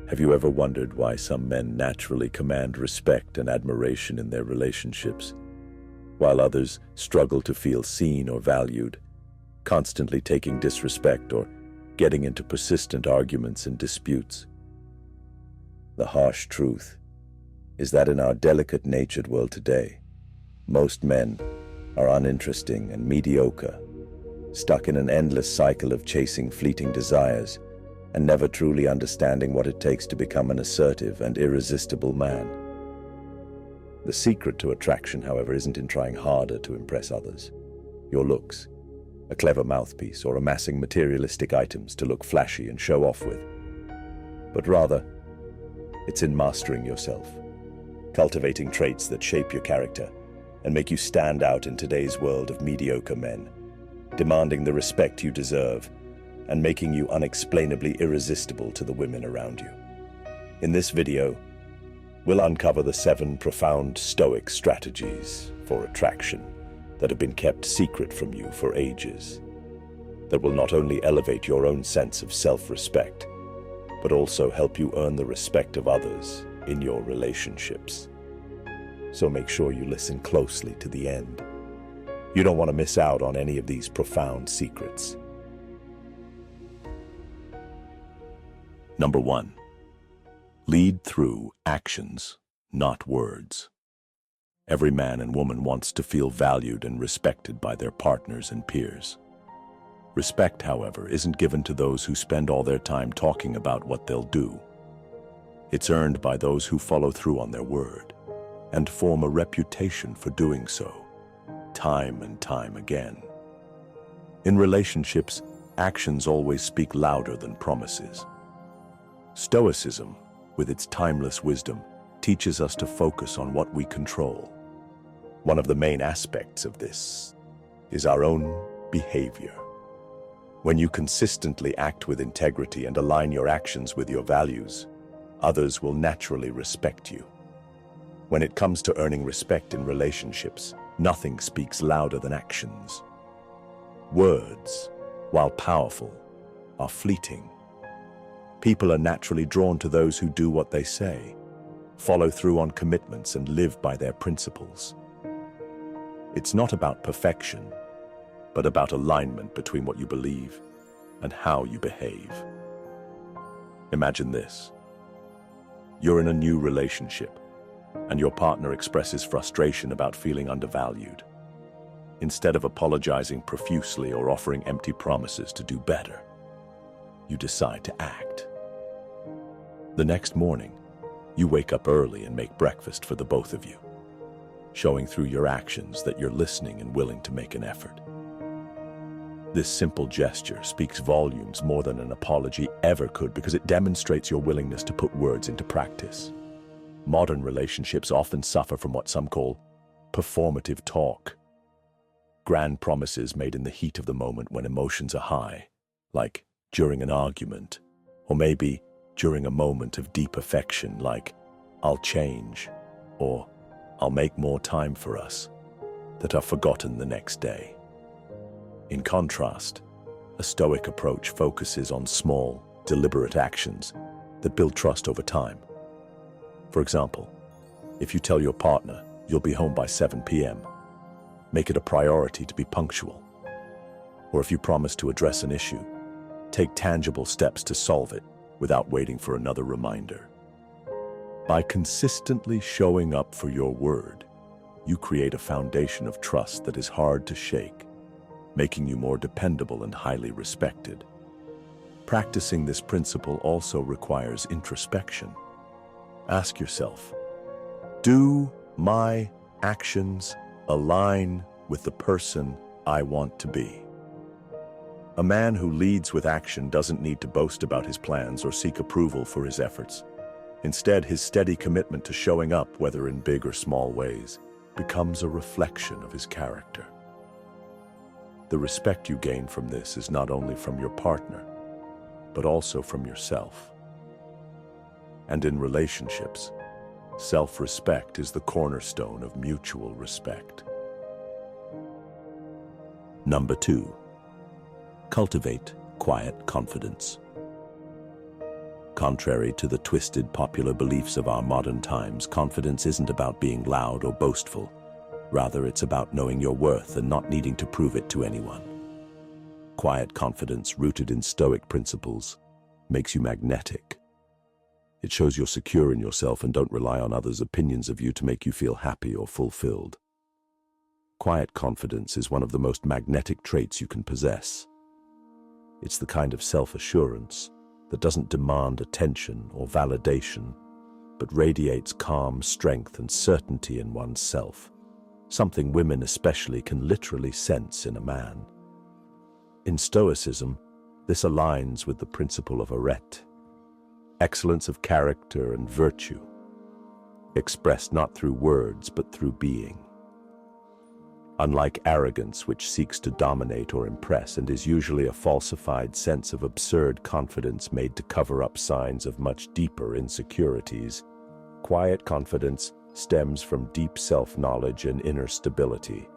Have you ever wondered why some men naturally command respect and admiration in their relationships, while others struggle to feel seen or valued, constantly taking disrespect or getting into persistent arguments and disputes? The harsh truth is that in our delicate-natured world today, most men are uninteresting and mediocre, stuck in an endless cycle of chasing fleeting desires and never truly understanding what it takes to become an assertive and irresistible man. The secret to attraction, however, isn't in trying harder to impress others, your looks, a clever mouthpiece, or amassing materialistic items to look flashy and show off with, but rather, it's in mastering yourself, cultivating traits that shape your character and make you stand out in today's world of mediocre men, demanding the respect you deserve and making you unexplainably irresistible to the women around you. In this video, we'll uncover the 7 profound Stoic strategies for attraction that have been kept secret from you for ages, that will not only elevate your own sense of self-respect, but also help you earn the respect of others in your relationships. So make sure you listen closely to the end. You don't want to miss out on any of these profound secrets. Number 1. Lead through actions, not words. Every man and woman wants to feel valued and respected by their partners and peers. Respect, however, isn't given to those who spend all their time talking about what they'll do. It's earned by those who follow through on their word and form a reputation for doing so, time and time again. In relationships, actions always speak louder than promises. Stoicism, with its timeless wisdom, teaches us to focus on what we control. One of the main aspects of this is our own behavior. When you consistently act with integrity and align your actions with your values, others will naturally respect you. When it comes to earning respect in relationships, nothing speaks louder than actions. Words, while powerful, are fleeting. People are naturally drawn to those who do what they say, follow through on commitments, and live by their principles. It's not about perfection, but about alignment between what you believe and how you behave. Imagine this. You're in a new relationship, and your partner expresses frustration about feeling undervalued. Instead of apologizing profusely or offering empty promises to do better, you decide to act. The next morning, you wake up early and make breakfast for the both of you, showing through your actions that you're listening and willing to make an effort. This simple gesture speaks volumes more than an apology ever could, because it demonstrates your willingness to put words into practice. Modern relationships often suffer from what some call performative talk. Grand promises made in the heat of the moment when emotions are high, like during an argument, or maybe during a moment of deep affection, like "I'll change," or "I'll make more time for us," that are forgotten the next day. In contrast, a Stoic approach focuses on small, deliberate actions that build trust over time. For example, if you tell your partner you'll be home by 7 p.m., make it a priority to be punctual. Or if you promise to address an issue, take tangible steps to solve it without waiting for another reminder. By consistently showing up for your word, you create a foundation of trust that is hard to shake, making you more dependable and highly respected. Practicing this principle also requires introspection. Ask yourself, do my actions align with the person I want to be? A man who leads with action doesn't need to boast about his plans or seek approval for his efforts. Instead, his steady commitment to showing up, whether in big or small ways, becomes a reflection of his character. The respect you gain from this is not only from your partner, but also from yourself. And in relationships, self-respect is the cornerstone of mutual respect. Number 2. Cultivate quiet confidence. Contrary to the twisted popular beliefs of our modern times, confidence isn't about being loud or boastful. Rather, it's about knowing your worth and not needing to prove it to anyone. Quiet confidence, rooted in Stoic principles, makes you magnetic. It shows you're secure in yourself and don't rely on others' opinions of you to make you feel happy or fulfilled. Quiet confidence is one of the most magnetic traits you can possess. It's the kind of self-assurance that doesn't demand attention or validation, but radiates calm, strength, and certainty in oneself, something women especially can literally sense in a man. In Stoicism, this aligns with the principle of arete, excellence of character and virtue, expressed not through words but through being. Unlike arrogance, which seeks to dominate or impress and is usually a falsified sense of absurd confidence made to cover up signs of much deeper insecurities, quiet confidence stems from deep self-knowledge and inner stability,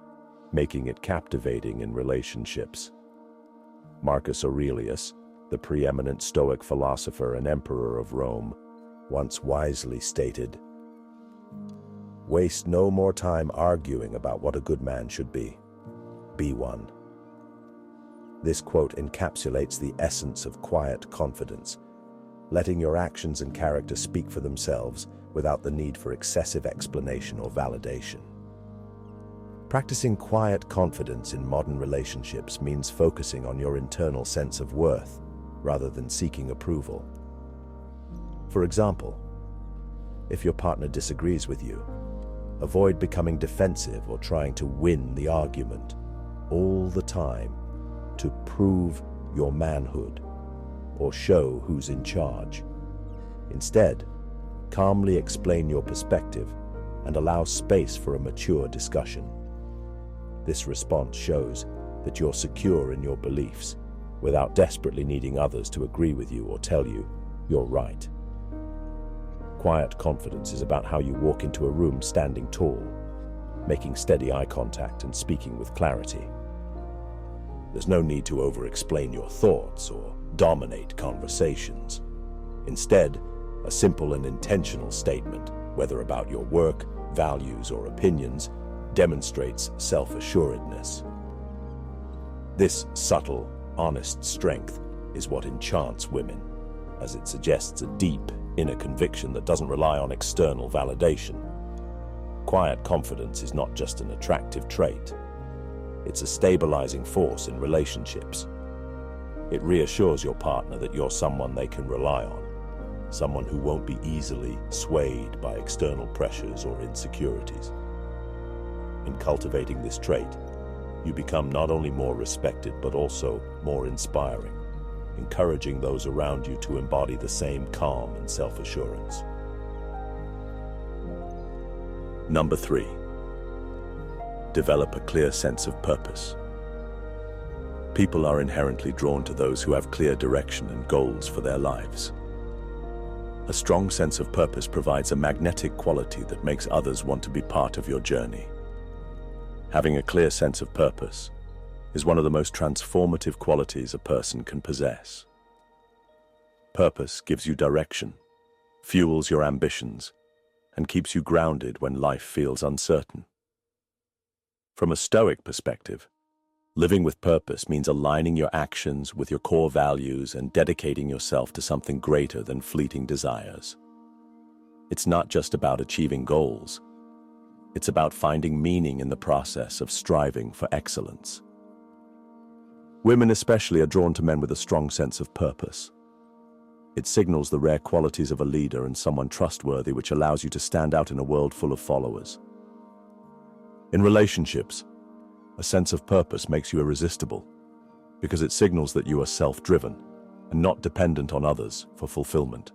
making it captivating in relationships. Marcus Aurelius, the preeminent Stoic philosopher and emperor of Rome, once wisely stated, "Waste no more time arguing about what a good man should be. Be one." This quote encapsulates the essence of quiet confidence, letting your actions and character speak for themselves without the need for excessive explanation or validation. Practicing quiet confidence in modern relationships means focusing on your internal sense of worth rather than seeking approval. For example, if your partner disagrees with you, avoid becoming defensive or trying to win the argument all the time to prove your manhood or show who's in charge. Instead, calmly explain your perspective and allow space for a mature discussion. This response shows that you're secure in your beliefs without desperately needing others to agree with you or tell you you're right. Quiet confidence is about how you walk into a room standing tall, making steady eye contact and speaking with clarity. There's no need to over-explain your thoughts or dominate conversations. Instead, a simple and intentional statement, whether about your work, values, or opinions, demonstrates self-assuredness. This subtle, honest strength is what enchants women, as it suggests a deep, inner conviction that doesn't rely on external validation. Quiet confidence is not just an attractive trait. It's a stabilizing force in relationships. It reassures your partner that you're someone they can rely on, someone who won't be easily swayed by external pressures or insecurities. In cultivating this trait, you become not only more respected but also more inspiring, encouraging those around you to embody the same calm and self-assurance. Number 3. Develop a clear sense of purpose. People are inherently drawn to those who have clear direction and goals for their lives. A strong sense of purpose provides a magnetic quality that makes others want to be part of your journey. Having a clear sense of purpose is one of the most transformative qualities a person can possess. Purpose gives you direction, fuels your ambitions, and keeps you grounded when life feels uncertain. From a Stoic perspective, living with purpose means aligning your actions with your core values and dedicating yourself to something greater than fleeting desires. It's not just about achieving goals. It's about finding meaning in the process of striving for excellence. Women especially are drawn to men with a strong sense of purpose. It signals the rare qualities of a leader and someone trustworthy, which allows you to stand out in a world full of followers. In relationships, a sense of purpose makes you irresistible because it signals that you are self-driven and not dependent on others for fulfillment.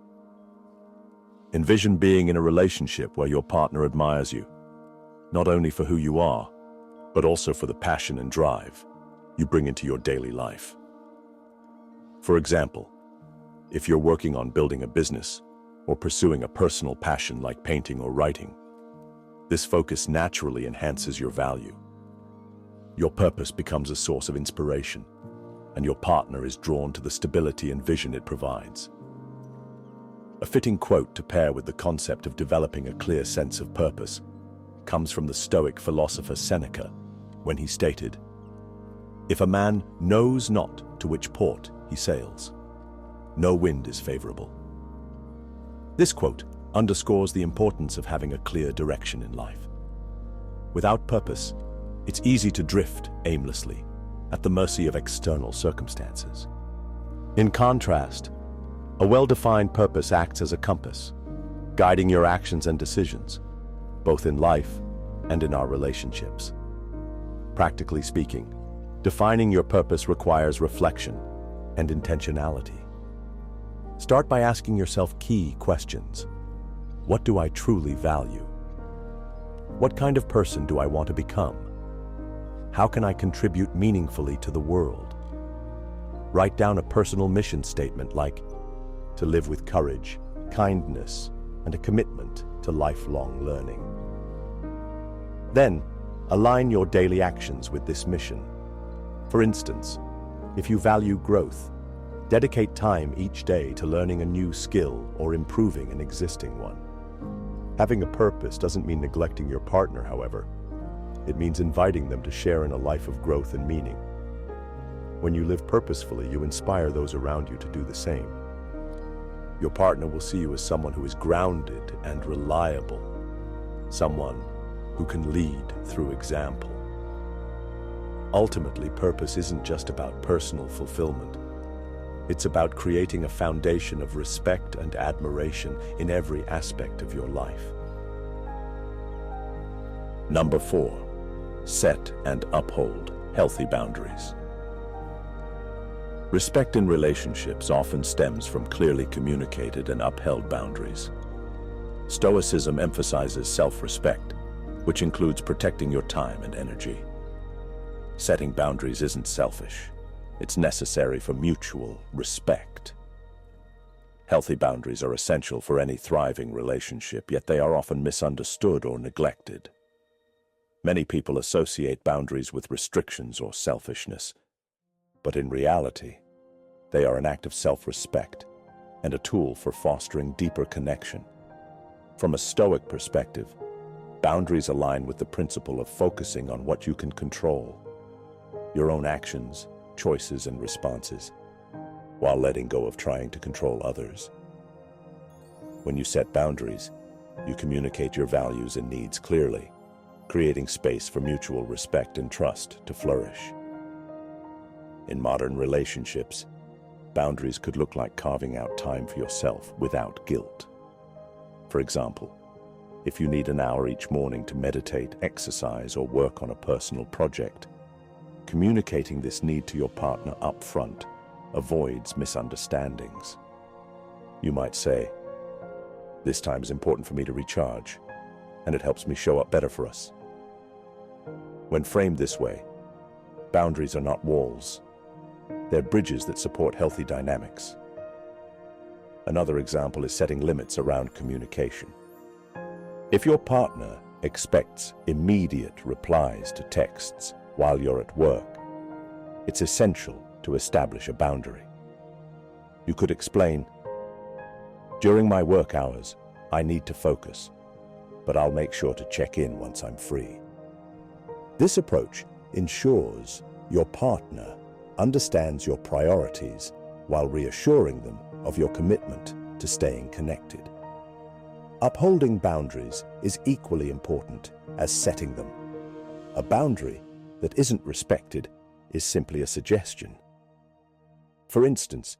Envision being in a relationship where your partner admires you, not only for who you are, but also for the passion and drive you bring into your daily life. For example, if you're working on building a business or pursuing a personal passion like painting or writing, this focus naturally enhances your value. Your purpose becomes a source of inspiration, and your partner is drawn to the stability and vision it provides. A fitting quote to pair with the concept of developing a clear sense of purpose comes from the Stoic philosopher Seneca, when he stated, "If a man knows not to which port he sails, no wind is favorable." This quote underscores the importance of having a clear direction in life. Without purpose, it's easy to drift aimlessly, at the mercy of external circumstances. In contrast, a well-defined purpose acts as a compass, guiding your actions and decisions, both in life and in our relationships. Practically speaking, defining your purpose requires reflection and intentionality. Start by asking yourself key questions. What do I truly value? What kind of person do I want to become? How can I contribute meaningfully to the world? Write down a personal mission statement like, to live with courage, kindness, and a commitment to lifelong learning. Then, align your daily actions with this mission. For instance, if you value growth, dedicate time each day to learning a new skill or improving an existing one. Having a purpose doesn't mean neglecting your partner, however. It means inviting them to share in a life of growth and meaning. When you live purposefully, you inspire those around you to do the same. Your partner will see you as someone who is grounded and reliable, someone who can lead through example. Ultimately, purpose isn't just about personal fulfillment. It's about creating a foundation of respect and admiration in every aspect of your life. Number 4, set and uphold healthy boundaries. Respect in relationships often stems from clearly communicated and upheld boundaries. Stoicism emphasizes self-respect, which includes protecting your time and energy. Setting boundaries isn't selfish. It's necessary for mutual respect. Healthy boundaries are essential for any thriving relationship, yet they are often misunderstood or neglected. Many people associate boundaries with restrictions or selfishness, but in reality, they are an act of self-respect and a tool for fostering deeper connection. From a Stoic perspective, boundaries align with the principle of focusing on what you can control, your own actions, choices, and responses, while letting go of trying to control others. When you set boundaries, you communicate your values and needs clearly, creating space for mutual respect and trust to flourish. In modern relationships, boundaries could look like carving out time for yourself without guilt. For example, if you need an hour each morning to meditate, exercise, or work on a personal project, communicating this need to your partner up front avoids misunderstandings. You might say, "This time is important for me to recharge, and it helps me show up better for us." When framed this way, boundaries are not walls. They're bridges that support healthy dynamics. Another example is setting limits around communication. If your partner expects immediate replies to texts while you're at work, it's essential to establish a boundary. You could explain, "During my work hours, I need to focus, but I'll make sure to check in once I'm free." This approach ensures your partner understands your priorities while reassuring them of your commitment to staying connected. Upholding boundaries is equally important as setting them. A boundary that isn't respected is simply a suggestion. For instance,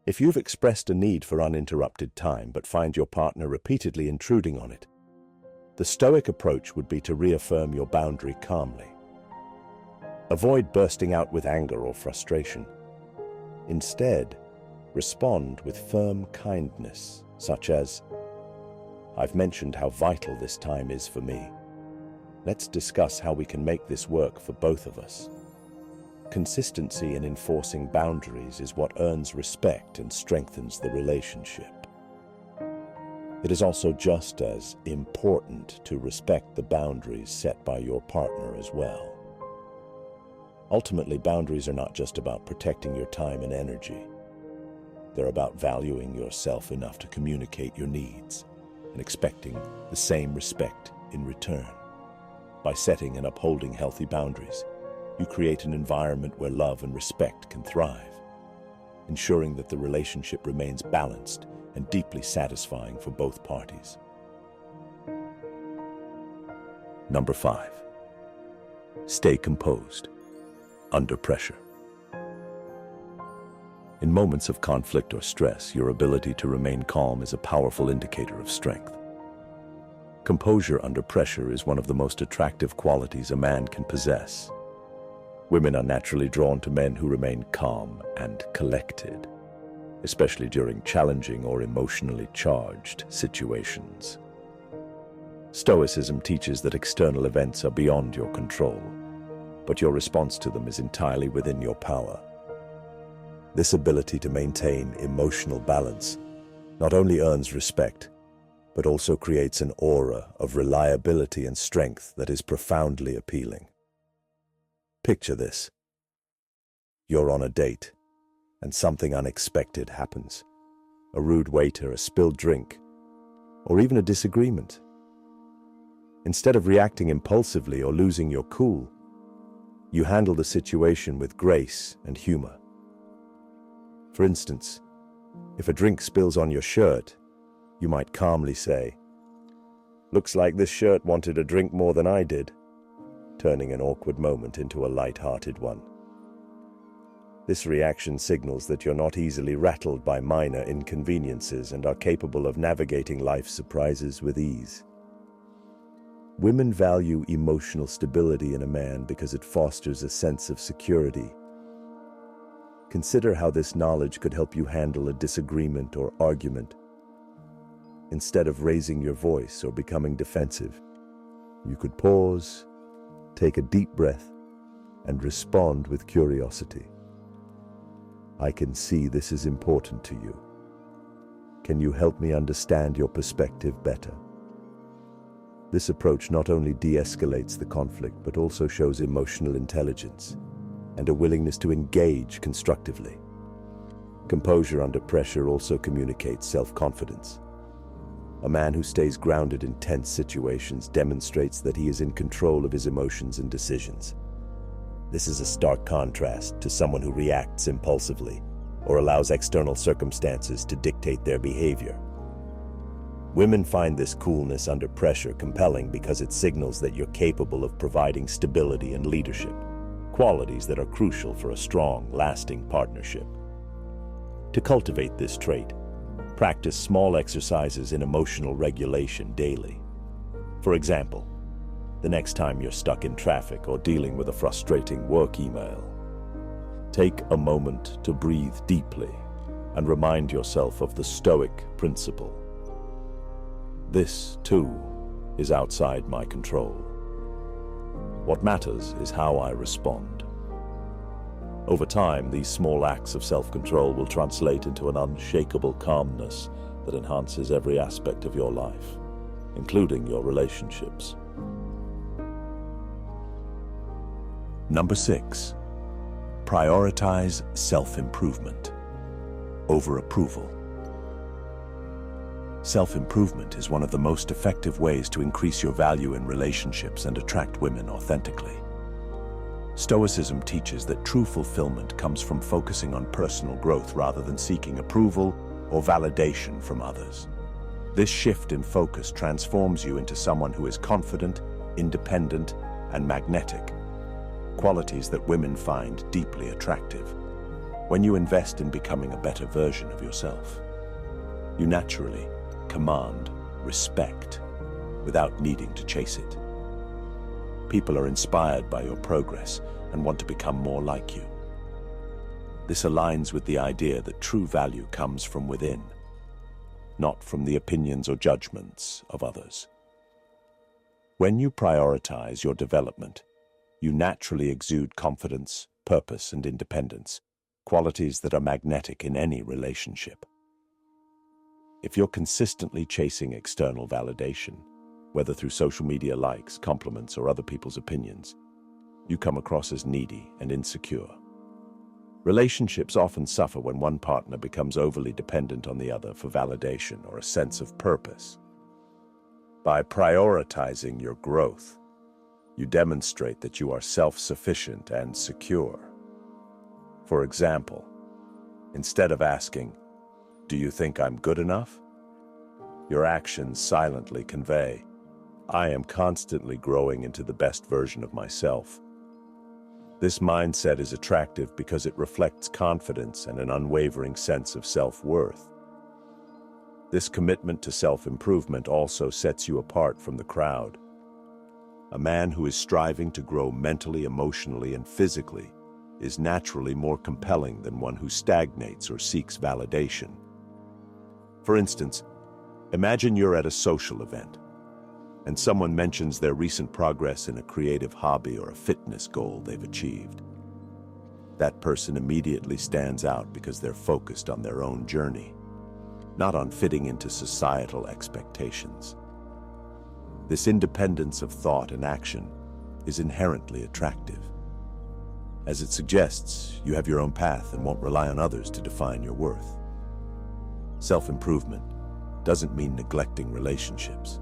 if you've expressed a need for uninterrupted time but find your partner repeatedly intruding on it, the Stoic approach would be to reaffirm your boundary calmly. Avoid bursting out with anger or frustration. Instead, respond with firm kindness, such as, "I've mentioned how vital this time is for me. Let's discuss how we can make this work for both of us." Consistency in enforcing boundaries is what earns respect and strengthens the relationship. It is also just as important to respect the boundaries set by your partner as well. Ultimately, boundaries are not just about protecting your time and energy. They're about valuing yourself enough to communicate your needs and expecting the same respect in return. By setting and upholding healthy boundaries, you create an environment where love and respect can thrive, ensuring that the relationship remains balanced and deeply satisfying for both parties. Number 5. Stay composed under pressure. In moments of conflict or stress, your ability to remain calm is a powerful indicator of strength. Composure under pressure is one of the most attractive qualities a man can possess. Women are naturally drawn to men who remain calm and collected, especially during challenging or emotionally charged situations. Stoicism teaches that external events are beyond your control, but your response to them is entirely within your power. This ability to maintain emotional balance not only earns respect, but also creates an aura of reliability and strength that is profoundly appealing. Picture this. You're on a date, and something unexpected happens. A rude waiter, a spilled drink, or even a disagreement. Instead of reacting impulsively or losing your cool, you handle the situation with grace and humor. For instance, if a drink spills on your shirt, you might calmly say, "Looks like this shirt wanted a drink more than I did," turning an awkward moment into a light-hearted one. This reaction signals that you're not easily rattled by minor inconveniences and are capable of navigating life's surprises with ease. Women value emotional stability in a man because it fosters a sense of security. Consider how this knowledge could help you handle a disagreement or argument. Instead of raising your voice or becoming defensive, you could pause, take a deep breath, and respond with curiosity. "I can see this is important to you. Can you help me understand your perspective better?" This approach not only de-escalates the conflict, but also shows emotional intelligence and a willingness to engage constructively. Composure under pressure also communicates self-confidence. A man who stays grounded in tense situations demonstrates that he is in control of his emotions and decisions. This is a stark contrast to someone who reacts impulsively or allows external circumstances to dictate their behavior. Women find this coolness under pressure compelling because it signals that you're capable of providing stability and leadership, qualities that are crucial for a strong, lasting partnership. To cultivate this trait, practice small exercises in emotional regulation daily. For example, the next time you're stuck in traffic or dealing with a frustrating work email, take a moment to breathe deeply and remind yourself of the Stoic principle. This, too, is outside my control. What matters is how I respond. Over time, these small acts of self-control will translate into an unshakable calmness that enhances every aspect of your life, including your relationships. Number 6. Prioritize self-improvement over approval. Self-improvement is one of the most effective ways to increase your value in relationships and attract women authentically. Stoicism teaches that true fulfillment comes from focusing on personal growth rather than seeking approval or validation from others. This shift in focus transforms you into someone who is confident, independent, and magnetic, qualities that women find deeply attractive. When you invest in becoming a better version of yourself, you naturally command respect without needing to chase it. People are inspired by your progress and want to become more like you. This aligns with the idea that true value comes from within, not from the opinions or judgments of others. When you prioritize your development, you naturally exude confidence, purpose, and independence, qualities that are magnetic in any relationship. If you're consistently chasing external validation, whether through social media likes, compliments, or other people's opinions, you come across as needy and insecure. Relationships often suffer when one partner becomes overly dependent on the other for validation or a sense of purpose. By prioritizing your growth, you demonstrate that you are self-sufficient and secure. For example, instead of asking, "Do you think I'm good enough?" your actions silently convey, "I am constantly growing into the best version of myself." This mindset is attractive because it reflects confidence and an unwavering sense of self-worth. This commitment to self-improvement also sets you apart from the crowd. A man who is striving to grow mentally, emotionally, and physically is naturally more compelling than one who stagnates or seeks validation. For instance, imagine you're at a social event, and someone mentions their recent progress in a creative hobby or a fitness goal they've achieved. That person immediately stands out because they're focused on their own journey, not on fitting into societal expectations. This independence of thought and action is inherently attractive. As it suggests, you have your own path and won't rely on others to define your worth. Self-improvement doesn't mean neglecting relationships.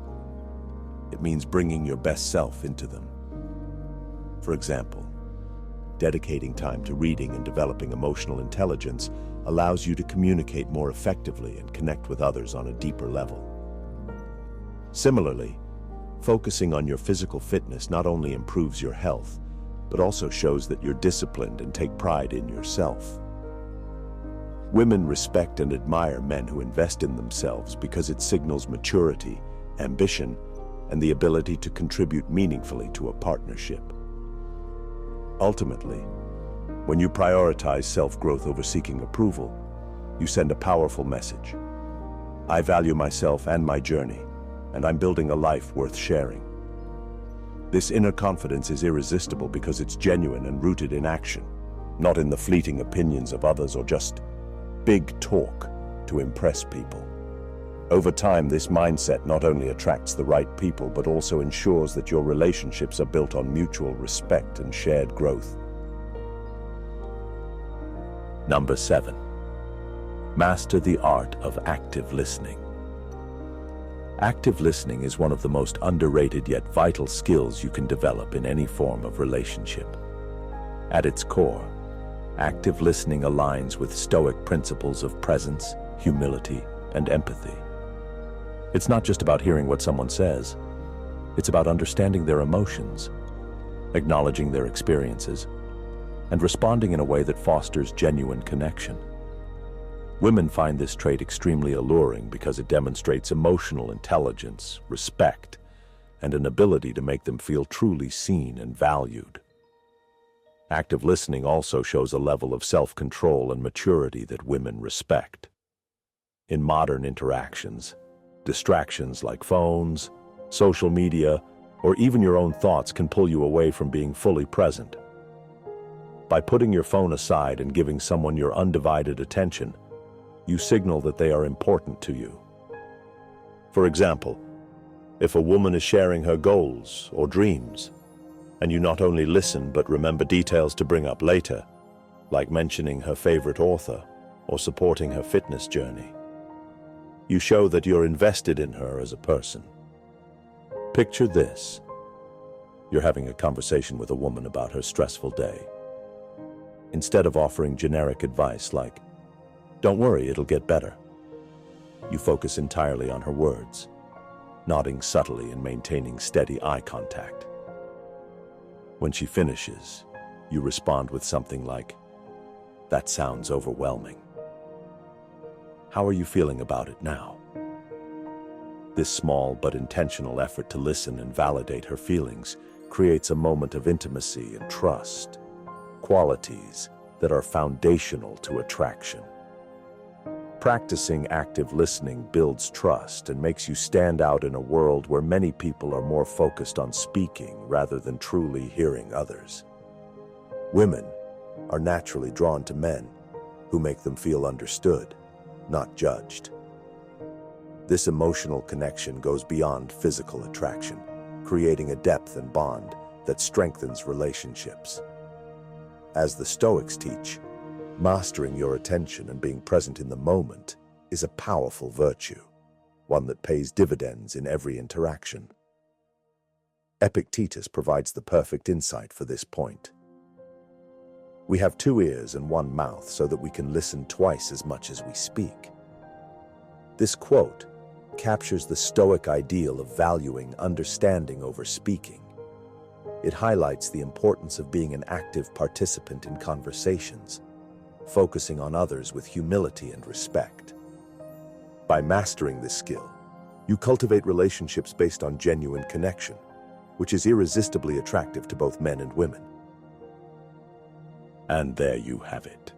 It means bringing your best self into them. For example, dedicating time to reading and developing emotional intelligence allows you to communicate more effectively and connect with others on a deeper level. Similarly, focusing on your physical fitness not only improves your health, but also shows that you're disciplined and take pride in yourself. Women respect and admire men who invest in themselves because it signals maturity, ambition, and the ability to contribute meaningfully to a partnership. Ultimately, when you prioritize self-growth over seeking approval, you send a powerful message. I value myself and my journey, and I'm building a life worth sharing. This inner confidence is irresistible because it's genuine and rooted in action, not in the fleeting opinions of others or just big talk to impress people. Over time, this mindset not only attracts the right people, but also ensures that your relationships are built on mutual respect and shared growth. Number 7. Master the art of active listening. Active listening is one of the most underrated yet vital skills you can develop in any form of relationship. At its core, active listening aligns with Stoic principles of presence, humility, and empathy. It's not just about hearing what someone says. It's about understanding their emotions, acknowledging their experiences, and responding in a way that fosters genuine connection. Women find this trait extremely alluring because it demonstrates emotional intelligence, respect, and an ability to make them feel truly seen and valued. Active listening also shows a level of self-control and maturity that women respect. In modern interactions, distractions like phones, social media, or even your own thoughts can pull you away from being fully present. By putting your phone aside and giving someone your undivided attention, you signal that they are important to you. For example, if a woman is sharing her goals or dreams, and you not only listen but remember details to bring up later, like mentioning her favorite author or supporting her fitness journey, you show that you're invested in her as a person. Picture this. You're having a conversation with a woman about her stressful day. Instead of offering generic advice like, "Don't worry, it'll get better," you focus entirely on her words, nodding subtly and maintaining steady eye contact. When she finishes, you respond with something like, "That sounds overwhelming. How are you feeling about it now?" This small but intentional effort to listen and validate her feelings creates a moment of intimacy and trust, qualities that are foundational to attraction. Practicing active listening builds trust and makes you stand out in a world where many people are more focused on speaking rather than truly hearing others. Women are naturally drawn to men who make them feel understood, not judged. This emotional connection goes beyond physical attraction, creating a depth and bond that strengthens relationships. As the Stoics teach, Mastering your attention and being present in the moment is a powerful virtue, one that pays dividends in every interaction. Epictetus provides the perfect insight for this point. We have 2 ears and 1 mouth so that we can listen twice as much as we speak. This quote captures the Stoic ideal of valuing understanding over speaking. It highlights the importance of being an active participant in conversations, focusing on others with humility and respect. By mastering this skill, you cultivate relationships based on genuine connection, which is irresistibly attractive to both men and women. And there you have it.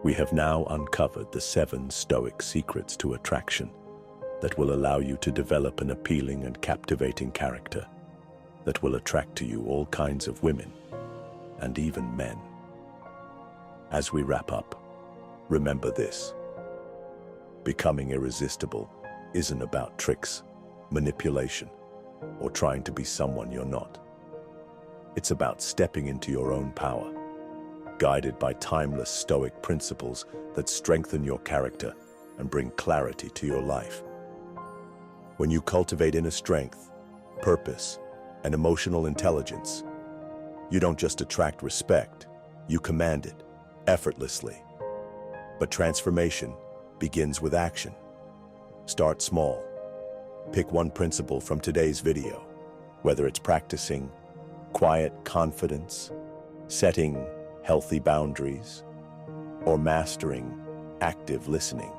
We have now uncovered the 7 Stoic secrets to attraction that will allow you to develop an appealing and captivating character that will attract to you all kinds of women and even men. As we wrap up, remember this: becoming irresistible isn't about tricks, manipulation, or trying to be someone you're not. It's about stepping into your own power, guided by timeless Stoic principles that strengthen your character and bring clarity to your life. When you cultivate inner strength, purpose, and emotional intelligence, you don't just attract respect, you command it effortlessly. But transformation begins with action. Start small. Pick one principle from today's video, whether it's practicing quiet confidence, setting healthy boundaries, or mastering active listening,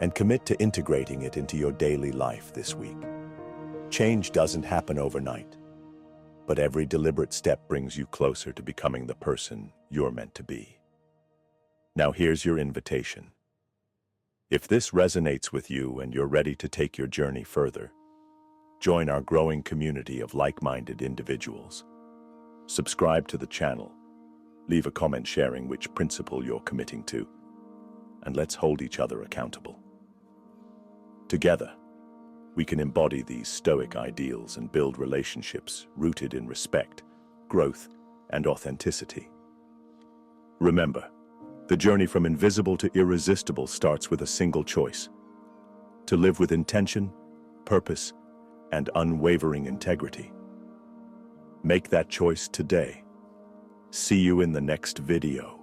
and commit to integrating it into your daily life this week. Change doesn't happen overnight, but every deliberate step brings you closer to becoming the person you're meant to be. Now here's your invitation. If this resonates with you and you're ready to take your journey further, join our growing community of like-minded individuals. Subscribe to the channel, leave a comment sharing which principle you're committing to, and let's hold each other accountable. Together, we can embody these Stoic ideals and build relationships rooted in respect, growth, and authenticity. Remember, the journey from invisible to irresistible starts with a single choice: to live with intention, purpose, and unwavering integrity. Make that choice today. See you in the next video.